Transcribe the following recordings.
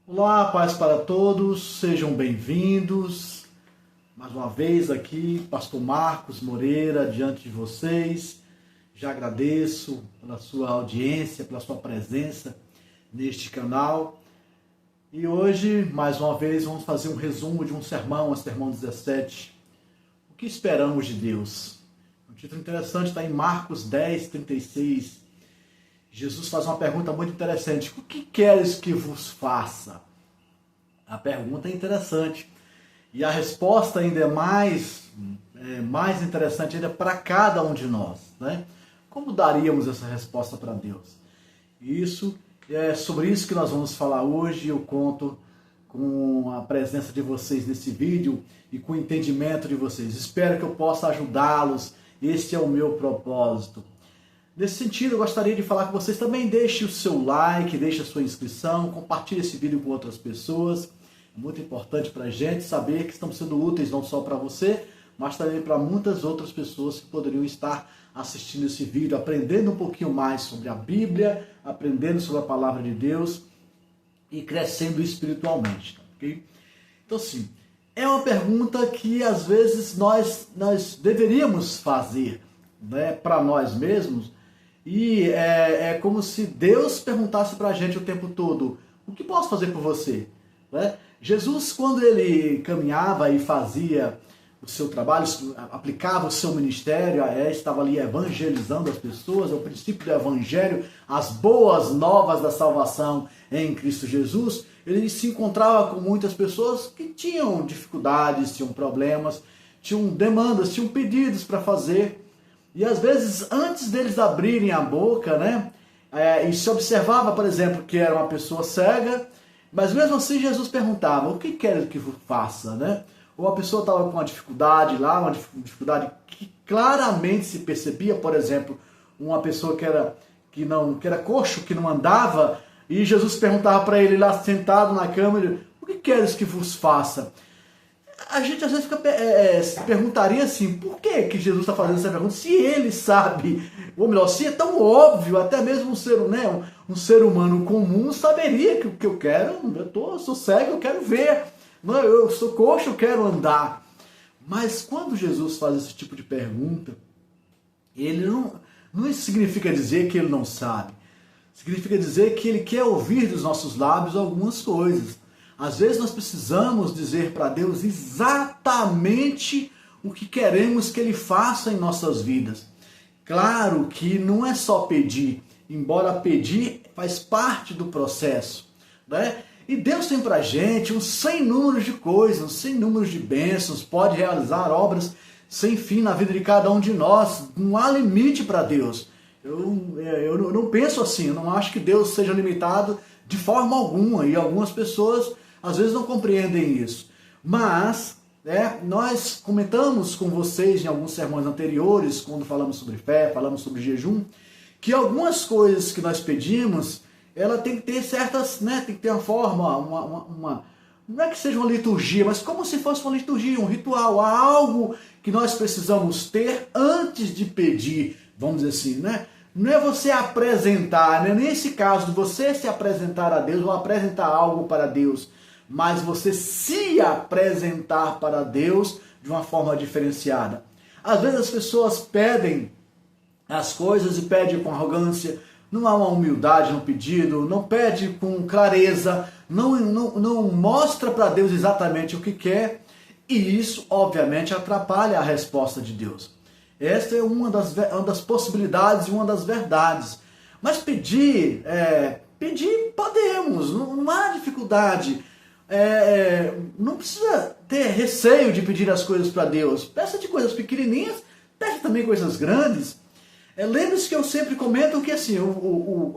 Olá, paz para todos, sejam bem-vindos. Mais uma vez aqui, Pastor Marcos Moreira, diante de vocês. Já agradeço pela sua audiência, pela sua presença neste canal. E hoje, mais uma vez, vamos fazer um resumo de um sermão, o Sermão 17. O que esperamos de Deus? Um título interessante está em Marcos 10, 36. Jesus faz uma pergunta muito interessante. O que queres que vos faça? A pergunta é interessante. E a resposta ainda é mais interessante ainda para cada um de nós, né? Como daríamos essa resposta para Deus? Isso é sobre isso que nós vamos falar hoje. Eu conto com a presença de vocês nesse vídeo e com o entendimento de vocês. Espero que eu possa ajudá-los. Este é o meu propósito. Nesse sentido, eu gostaria de falar com vocês também. Deixe o seu like, deixe a sua inscrição, compartilhe esse vídeo com outras pessoas. É muito importante para a gente saber que estamos sendo úteis não só para você, mas também para muitas outras pessoas que poderiam estar assistindo esse vídeo, aprendendo um pouquinho mais sobre a Bíblia, aprendendo sobre a Palavra de Deus e crescendo espiritualmente. Okay? Então, sim, é uma pergunta que às vezes nós deveríamos fazer, né, para nós mesmos. E é como se Deus perguntasse para a gente o tempo todo: o que posso fazer por você? Né? Jesus, quando ele caminhava e fazia o seu trabalho, aplicava o seu ministério, estava ali evangelizando as pessoas, é o princípio do evangelho, as boas novas da salvação em Cristo Jesus. Ele se encontrava com muitas pessoas que tinham dificuldades, tinham problemas, tinham demandas, tinham pedidos para fazer. E às vezes, antes deles abrirem a boca, né, e se observava, por exemplo, que era uma pessoa cega, mas mesmo assim Jesus perguntava: o que queres que faça? Né? Ou a pessoa estava com uma dificuldade lá, uma dificuldade que claramente se percebia, por exemplo, uma pessoa que era coxo, que não andava, e Jesus perguntava para ele lá sentado na cama: o que queres que vos faça? A gente às vezes se perguntaria assim: por que Jesus está fazendo essa pergunta? Se ele sabe, ou melhor, se é tão óbvio, até mesmo um ser humano comum saberia que o que eu quero, eu sou cego, eu quero ver, não, eu sou coxo, eu quero andar. Mas quando Jesus faz esse tipo de pergunta, ele não significa dizer que ele não sabe, significa dizer que ele quer ouvir dos nossos lábios algumas coisas. Às vezes nós precisamos dizer para Deus exatamente o que queremos que Ele faça em nossas vidas. Claro que não é só pedir, embora pedir faz parte do processo, né? E Deus tem para a gente um sem número de coisas, um sem número de bênçãos, pode realizar obras sem fim na vida de cada um de nós. Não há limite para Deus. Eu não penso assim, eu não acho que Deus seja limitado de forma alguma, e algumas pessoas às vezes não compreendem isso. Mas nós comentamos com vocês em alguns sermões anteriores, quando falamos sobre fé, falamos sobre jejum, que algumas coisas que nós pedimos, ela tem que ter certas, né, tem que ter uma forma, não é que seja uma liturgia, mas como se fosse uma liturgia, um ritual, algo que nós precisamos ter antes de pedir, vamos dizer assim, né? Não é você apresentar, né? Nesse caso de você se apresentar a Deus ou apresentar algo para Deus, mas você se apresentar para Deus de uma forma diferenciada. Às vezes as pessoas pedem as coisas e pedem com arrogância, não há uma humildade no pedido, não pede com clareza, não mostra para Deus exatamente o que quer, e isso obviamente atrapalha a resposta de Deus. Esta é uma das possibilidades e uma das verdades. Mas pedir podemos, não há dificuldade. Não precisa ter receio de pedir as coisas para Deus. Peça de coisas pequenininhas, peça também coisas grandes. Lembre-se que eu sempre comento que assim,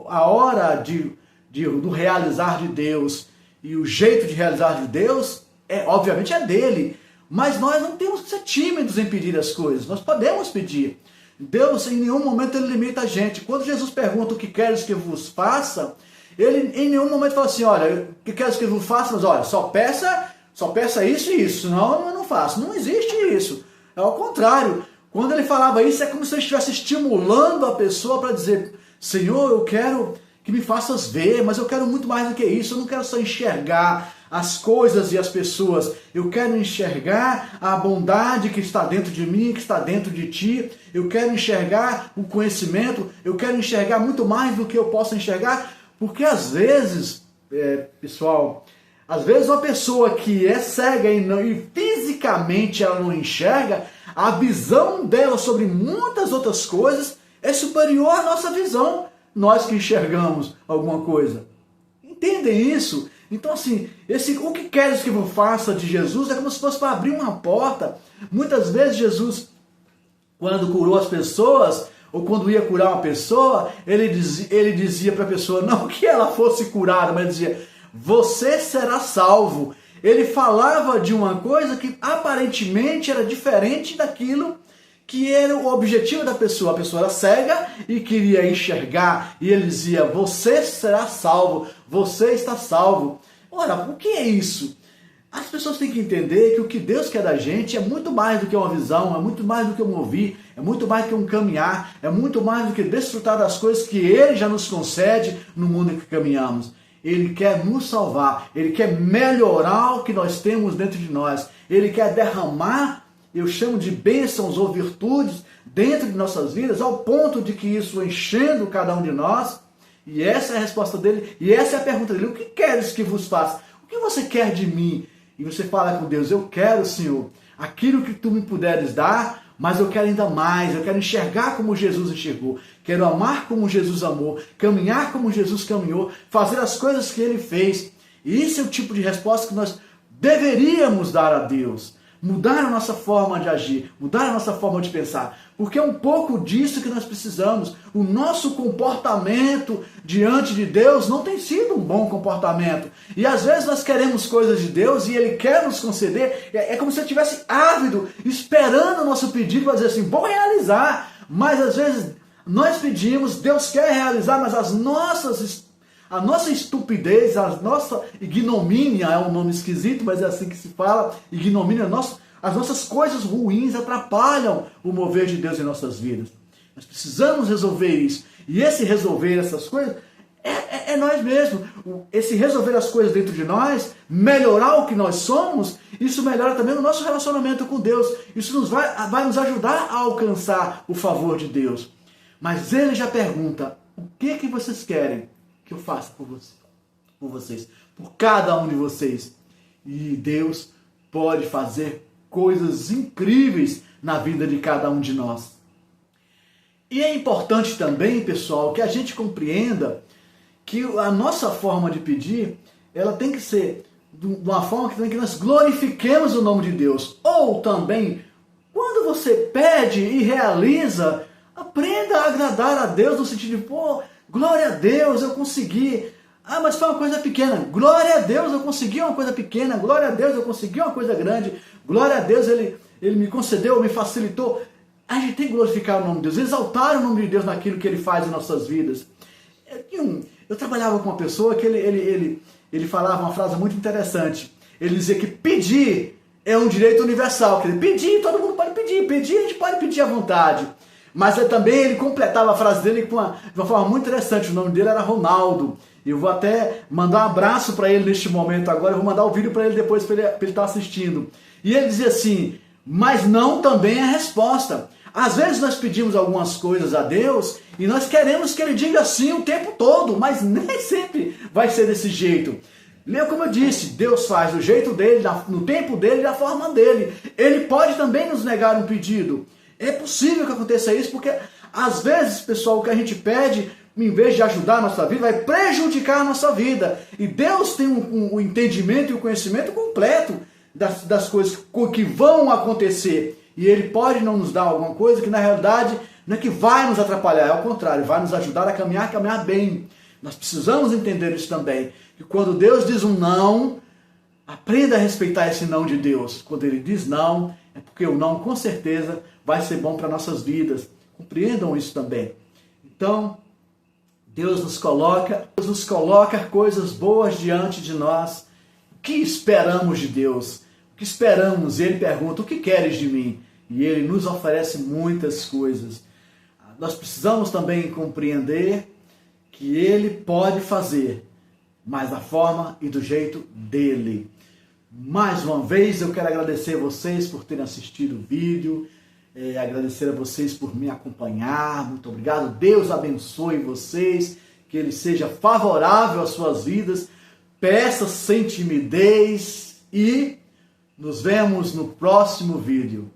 a hora do realizar de Deus e o jeito de realizar de Deus, obviamente é dele. Mas nós não temos que ser tímidos em pedir as coisas. Nós podemos pedir. Deus, em nenhum momento, ele limita a gente. Quando Jesus pergunta: o que queres que eu vos faça? Ele em nenhum momento fala assim: olha, o que queres que eu vos faça? Mas olha, só peça isso e isso, senão eu não faço. Não existe isso. É ao contrário. Quando ele falava isso, é como se ele estivesse estimulando a pessoa para dizer: Senhor, eu quero que que me faças ver, mas eu quero muito mais do que isso. Eu não quero só enxergar as coisas e as pessoas. Eu quero enxergar a bondade que está dentro de mim, que está dentro de ti. Eu quero enxergar o conhecimento. Eu quero enxergar muito mais do que eu posso enxergar. Porque às vezes, pessoal, às vezes uma pessoa que é cega e fisicamente ela não enxerga, a visão dela sobre muitas outras coisas é superior à nossa visão. Nós que enxergamos alguma coisa. Entendem isso? Então assim, o que queres que eu faça de Jesus é como se fosse para abrir uma porta. Muitas vezes Jesus, quando curou as pessoas, ou quando ia curar uma pessoa, ele dizia para a pessoa, não que ela fosse curada, mas dizia, você será salvo. Ele falava de uma coisa que aparentemente era diferente daquilo que era o objetivo da pessoa. A pessoa era cega e queria enxergar, e ele dizia, você será salvo, você está salvo. Ora, o que é isso? As pessoas têm que entender que o que Deus quer da gente é muito mais do que uma visão, é muito mais do que um ouvir, é muito mais do que um caminhar, é muito mais do que desfrutar das coisas que Ele já nos concede no mundo em que caminhamos. Ele quer nos salvar, Ele quer melhorar o que nós temos dentro de nós, Ele quer derramar, eu chamo de bênçãos ou virtudes dentro de nossas vidas, ao ponto de que isso enchendo cada um de nós, e essa é a resposta dele, e essa é a pergunta dele, o que queres que vos faça? O que você quer de mim? E você fala com Deus, eu quero, Senhor, aquilo que tu me puderes dar, mas eu quero ainda mais, eu quero enxergar como Jesus enxergou, quero amar como Jesus amou, caminhar como Jesus caminhou, fazer as coisas que Ele fez. E esse é o tipo de resposta que nós deveríamos dar a Deus. Mudar a nossa forma de agir, mudar a nossa forma de pensar, porque é um pouco disso que nós precisamos. O nosso comportamento diante de Deus não tem sido um bom comportamento, e às vezes nós queremos coisas de Deus e Ele quer nos conceder, é como se Ele estivesse ávido, esperando o nosso pedido para dizer assim, vou realizar, mas às vezes nós pedimos, Deus quer realizar, mas a nossa estupidez, a nossa ignomínia, é um nome esquisito, mas é assim que se fala, ignomínia, as nossas coisas ruins atrapalham o mover de Deus em nossas vidas. Nós precisamos resolver isso. E esse resolver essas coisas é nós mesmos. Esse resolver as coisas dentro de nós, melhorar o que nós somos, isso melhora também o nosso relacionamento com Deus. Isso vai nos ajudar a alcançar o favor de Deus. Mas Ele já pergunta, o que vocês querem que eu faça por vocês, por cada um de vocês? E Deus pode fazer coisas incríveis na vida de cada um de nós. E é importante também, pessoal, que a gente compreenda que a nossa forma de pedir, ela tem que ser de uma forma que nós glorifiquemos o nome de Deus. Ou também, quando você pede e realiza, aprenda a agradar a Deus no sentido de, glória a Deus, eu consegui. Ah, mas foi uma coisa pequena. Glória a Deus, eu consegui uma coisa pequena. Glória a Deus, eu consegui uma coisa grande. Glória a Deus, Ele me concedeu, me facilitou. A gente tem que glorificar o nome de Deus, exaltar o nome de Deus naquilo que Ele faz em nossas vidas. Eu trabalhava com uma pessoa que ele falava uma frase muito interessante. Ele dizia que pedir é um direito universal. Quer dizer, pedir, todo mundo pode pedir. Pedir, a gente pode pedir à vontade. Mas também ele completava a frase dele de uma forma muito interessante. O nome dele era Ronaldo. Eu vou até mandar um abraço para ele neste momento agora. Eu vou mandar o vídeo para ele depois, para ele estar assistindo. E ele dizia assim, mas não também é a resposta. Às vezes nós pedimos algumas coisas a Deus e nós queremos que Ele diga sim o tempo todo, mas nem sempre vai ser desse jeito. Leu como eu disse, Deus faz do jeito dele, no tempo dele, da forma dele. Ele pode também nos negar um pedido. É possível que aconteça isso, porque às vezes, pessoal, o que a gente pede, em vez de ajudar a nossa vida, vai prejudicar a nossa vida. E Deus tem um entendimento e um conhecimento completo das coisas que vão acontecer. E Ele pode não nos dar alguma coisa que na realidade não é que vai nos atrapalhar, é ao contrário, vai nos ajudar a caminhar bem. Nós precisamos entender isso também, que quando Deus diz um não, aprenda a respeitar esse não de Deus. Quando Ele diz não, é porque o não com certeza vai ser bom para nossas vidas. Compreendam isso também. Então, Deus nos coloca coisas boas diante de nós. O que esperamos de Deus? O que esperamos? Ele pergunta, o que queres de mim? E Ele nos oferece muitas coisas. Nós precisamos também compreender que Ele pode fazer, mas da forma e do jeito dele. Mais uma vez eu quero agradecer a vocês por terem assistido o vídeo, agradecer a vocês por me acompanhar, muito obrigado. Deus abençoe vocês, que Ele seja favorável às suas vidas, peça sem timidez e nos vemos no próximo vídeo.